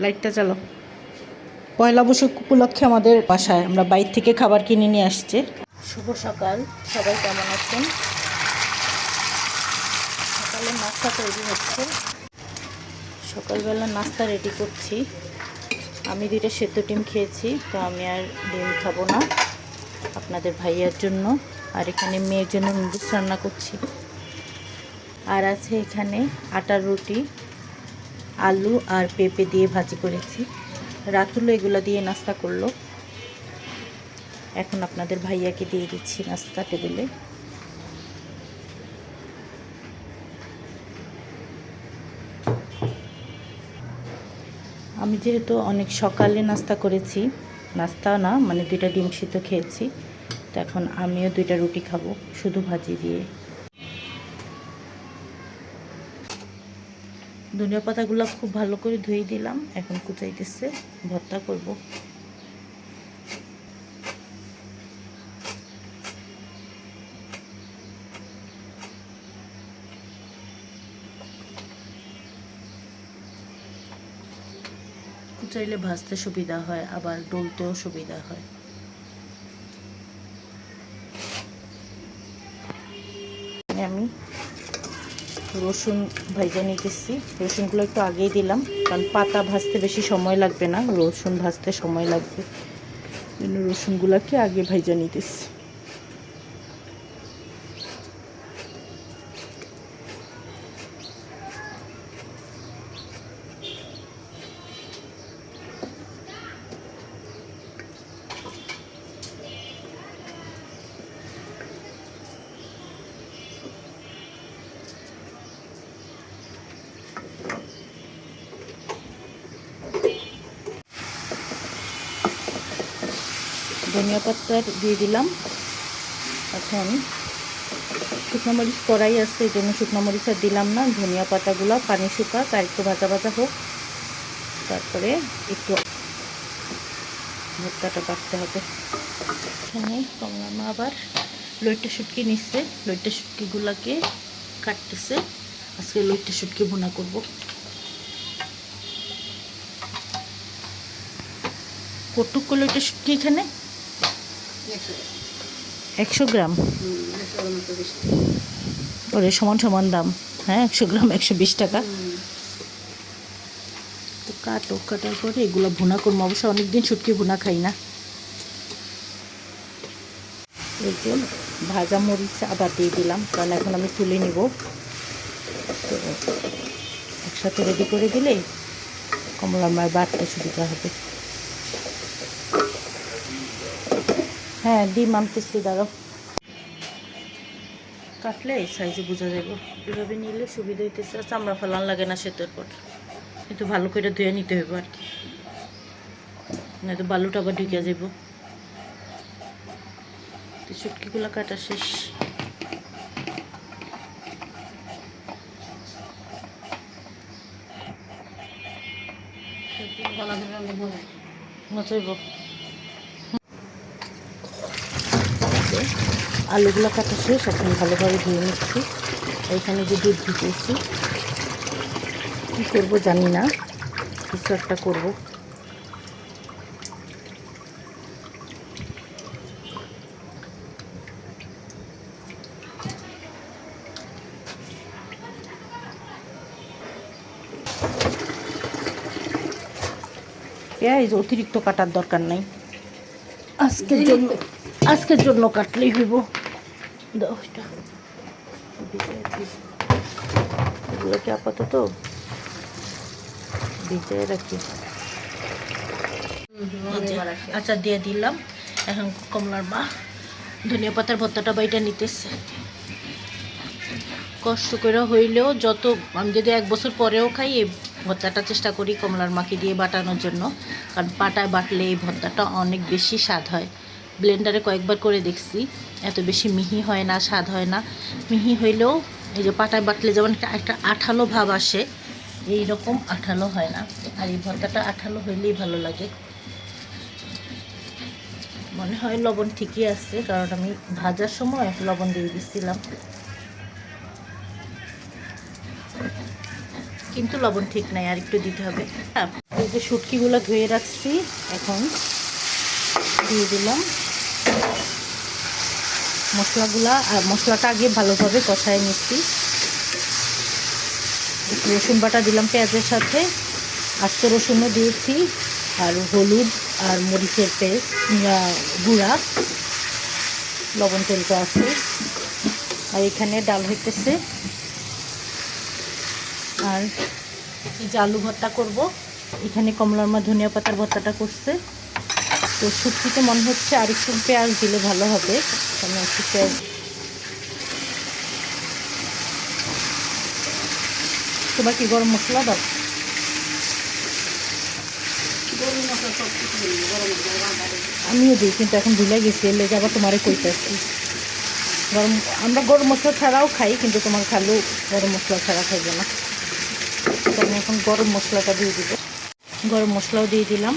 লাইটটা চালো। পয়লা বৈশাখ উপলক্ষে আমাদের বাসায় আমরা বাইরে থেকে খাবার কিনে নিয়ে আসছে। শুভ সকাল, সবাই কেমন আছেন? সকালে নাস্তা তৈরি হচ্ছে। সকালবেলা নাস্তা রেডি করছি। আমি 2টা সেদ্ধ ডিম খেয়েছি, তো আমি আর ডিম খাবো না, আপনাদের ভাইয়ার জন্য। আর এখানে মেয়ের জন্য নুডলস রান্না করছি। আর আছে এখানে আটার রুটি, আলু আর পেঁপে দিয়ে ভাজি করেছি। রাতুল এগুলো দিয়ে নাস্তা করলো। এখন আপনাদের ভাইয়াকে দিয়ে দিচ্ছি নাস্তা টেবিলে। আমি যেহেতু অনেক সকালে নাস্তা করেছি, নাস্তা না মানে 2টা ডিম সিদ্ধ খেয়েছি, তো এখন আমিও 2টা রুটি খাবো শুধু ভাজি দিয়ে। ধনিয়া পাতাগুলো খুব ভালো করে ধুয়ে দিলাম, এখন কুচাইতেছে, ভর্তা করব। কুচাইলে ভাজতে সুবিধা হয়, আবার ডলতেও সুবিধা হয়। আমি রসুন ভাজা নিতেছি। রসুনগুলো একটু আগেই দিলাম, কারণ পাতা ভাজতে বেশি সময় লাগবে না, রসুন ভাজতে সময় লাগবে, জন্য রসুনগুলোকে আগে ভাজা নিতেছি। ধনিয়া পাতা দিয়ে দিলাম। এখন শুকনো মরিচ কড়াই আছে, এই জন্য শুকনো মরিচ আর দিলাম না। ধনিয়া পাতাগুলো পানি শুকাক আর একটু ভাজা ভাজা হোক, তারপরে একটু ভর্তাটা বাটতে হবে। এখানে কমলা মা আবার লইট্টা শুটকি নিচ্ছে, লইট্টা শুটকিগুলোকে কাটতেছে। আজকে লইট্টা শুটকি ভুনা করব। কটুক লইট্টা শুটকি এখানে 100 গ্রাম। ওরে সমান সমান দাম। হ্যাঁ, 100 গ্রাম 120 টাকা। তো কাটার পরে এগুলো ভুনা করবো। অবশ্য অনেকদিন শুটকি ভুনা খাই না। এই যে ভাজা মরিচ আবার দিয়ে দিলাম, কারণ এখন আমি তুলে নিব। তো একসাথে রেডি করে দিলে কমলা মার বাটতে সুবিধা হবে। হ্যাঁ, ডিম আনতেছি, দাঁড়াও। কাটলে এই সাইজে বোঝা যাবে, এভাবে নিলে সুবিধা হইতেছে। চামড়া ফেলান লাগে না সেতুর পর, কিন্তু ভালো করে ধুয়ে নিতে হবে আর কি, নয়তো বালুটা আবার ঢুকে যাব। তো শুটকিগুলো কাটা শেষ। আলুগুলো কাটা শেষ, এখন ভালোভাবে ধুয়ে নিচ্ছি। এইখানে যে দুধ দিতেছি, কী করবো জানি না, কিছু একটা করবো। পেঁয়াজ অতিরিক্ত কাটার দরকার নাই, আজকের জন্য কাটলেই হইব। এগুলোকে আপাতত ভিজিয়ে রাখি। আচ্ছা, দিয়ে দিলাম। এখন কমলার মা ধনিয়া পাতার ভর্তাটা বাইটা নিতেছে। কষ্ট করে হইলেও, যত আমি যদি 1 বছর পরেও খাই, এই ভর্তাটা চেষ্টা করি কমলার মাকে দিয়ে বাটানোর জন্য, কারণ পাটায় বাটলে এই ভর্তাটা অনেক বেশি স্বাদ হয়। ব্লেন্ডারে কয়েকবার করে দেখছি, এত বেশি মিহি হয় না, স্বাদ হয় না। মিহি হইলেও এই যে পাটায় বাটলে যেমন একটা আঠালো ভাব আসে, এই রকম আঠালো হয় না। আর এই ভর্তাটা আঠালো হইলেই ভালো লাগে। মনে হয় লবণ ঠিকই আছে, কারণ আমি ভাজার সময় লবণ দিয়ে দিচ্ছিলাম, কিন্তু লবণ ঠিক নাই, আর একটু দিতে হবে। এই যে শুটকিগুলো ধুয়ে রাখছি এখন দিয়ে দিলাম মশলাগুলা। আর মশলাটা আগে ভালোভাবে কষায় নিচ্ছি। রসুন বাটা দিলাম পেঁয়াজের সাথে, আস্ত রসুনও দিয়েছি, আর হলুদ আর মরিচের পেস্ট গুঁড়া, লবণ তেলটা আছে। আর এখানে ডাল হইতেছে। আর এই যে আলু ভর্তা করব, এখানে কমলার মা ধনিয়া পাতার ভর্তাটা করছে। তো শুটকিতে মনে হচ্ছে আর একটু পেঁয়াজ দিলে ভালো হবে। আমি একটু পেঁয়াজ তোমার কি গরম মশলা দাও? আমিও দিই, কিন্তু এখন ভুলে গেছি, এর লেগে আবার তোমারে কইতেছি। আমরা গরম মশলা ছাড়াও খাই, কিন্তু তোমার খালু গরম মশলা ছাড়া খাইবে না। তো আমি এখন গরম মশলাটা দিয়ে দিব। গরম মশলাও দিয়ে দিলাম।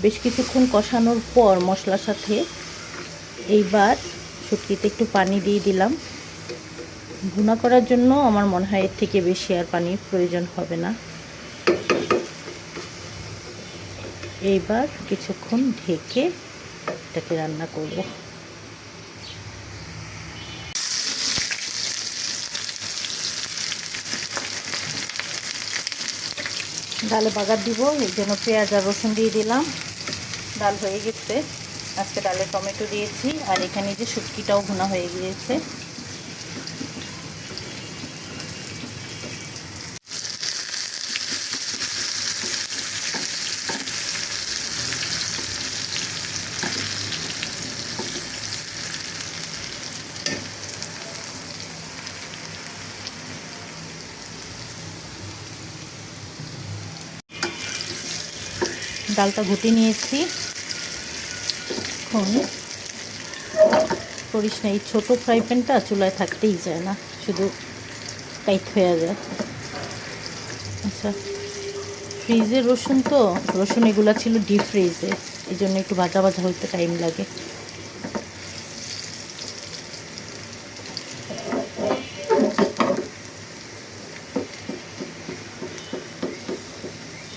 বেশ কিছুক্ষণ কষানোর পর মশলার সাথে এইবার শুটকিতে একটু পানি দিয়ে দিলাম। ভুনা করার জন্য আমার মনে হয় এর থেকে বেশি আর পানির প্রয়োজন হবে না। এইবার কিছুক্ষণ ঢেকে এটাকে রান্না করব। ডালে বাগার দিব, এর জন্য পেঁয়াজ আর রসুন দিয়ে দিলাম। ডাল হয়ে গেছে। আজকে ডালে টমেটো দিয়েছি, আর এখানে যে শুটকিটাও ভুনা হয়ে গিয়েছে। ডালটা ঘুটে নিয়েছি। এখন করিস না, এই ছোটো ফ্রাই প্যানটা চুলায় থাকতেই যায় না, শুধু টাইট হয়ে যায়। আচ্ছা, ফ্রিজের রসুন তো, রসুন এগুলো ছিল ডিপ ফ্রিজে, এই জন্য একটু ভাজা ভাজা হইতে টাইম লাগে।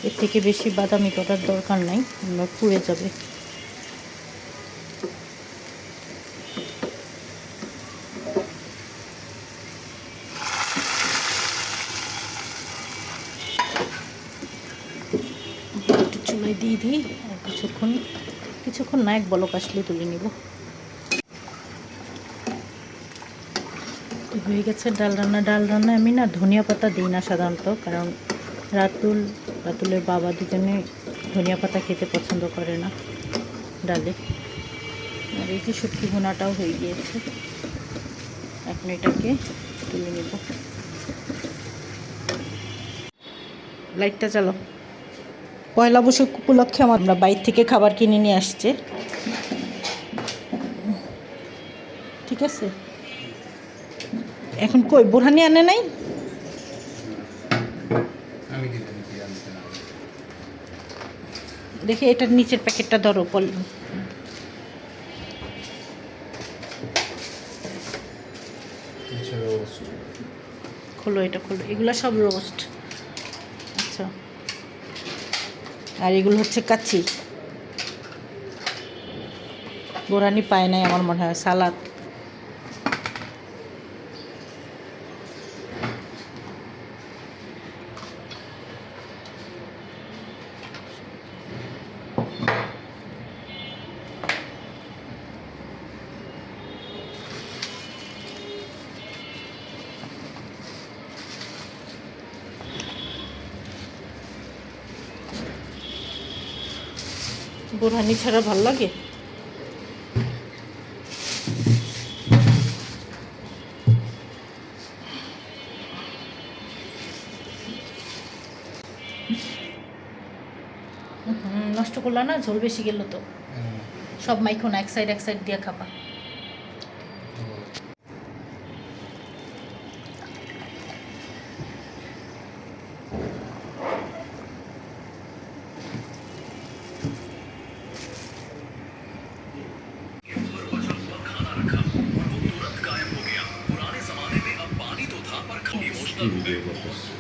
এর থেকে বেশি বাদামি করার দরকার নাই, পুড়ে যাবে। একটু চুলায় দিয়ে দিই, আর কিছুক্ষণ না, এক বলক আসলে তুলে নিব। হয়ে গেছে ডাল রান্না। ডাল রান্না আমি না ধনিয়া পাতা দিই না সাধারণত, কারণ রাতুলের বাবা দুজনে ধনিয়া পাতা খেতে পছন্দ করে না ডালে। আর এই যে শুটকি ভুনাটাও হয়ে গিয়েছে, এখন এটাকে তুলে নেব। লাইটটা চালো। পয়লা বৈশাখ উপলক্ষে আমরা বাইরে থেকে খাবার কিনে নিয়ে আসছে, ঠিক আছে। এখন কই বোরহানি আনে নাই? দেখি এটার নিচের প্যাকেটটা ধরো, খোলো, এটা খোলো। এগুলো সব রোস্ট। আচ্ছা, আর এগুলো হচ্ছে কাচ্চি। বোরহানি পায় নাই আমার মনে হয়। সালাদ, বোরহানি ছাড়া ভাল লাগে? নষ্ট করলা না, ঝোল বেশি গেল তো। সব মাইখো না, এক সাইড দিয়ে খাবা। की वीडियो को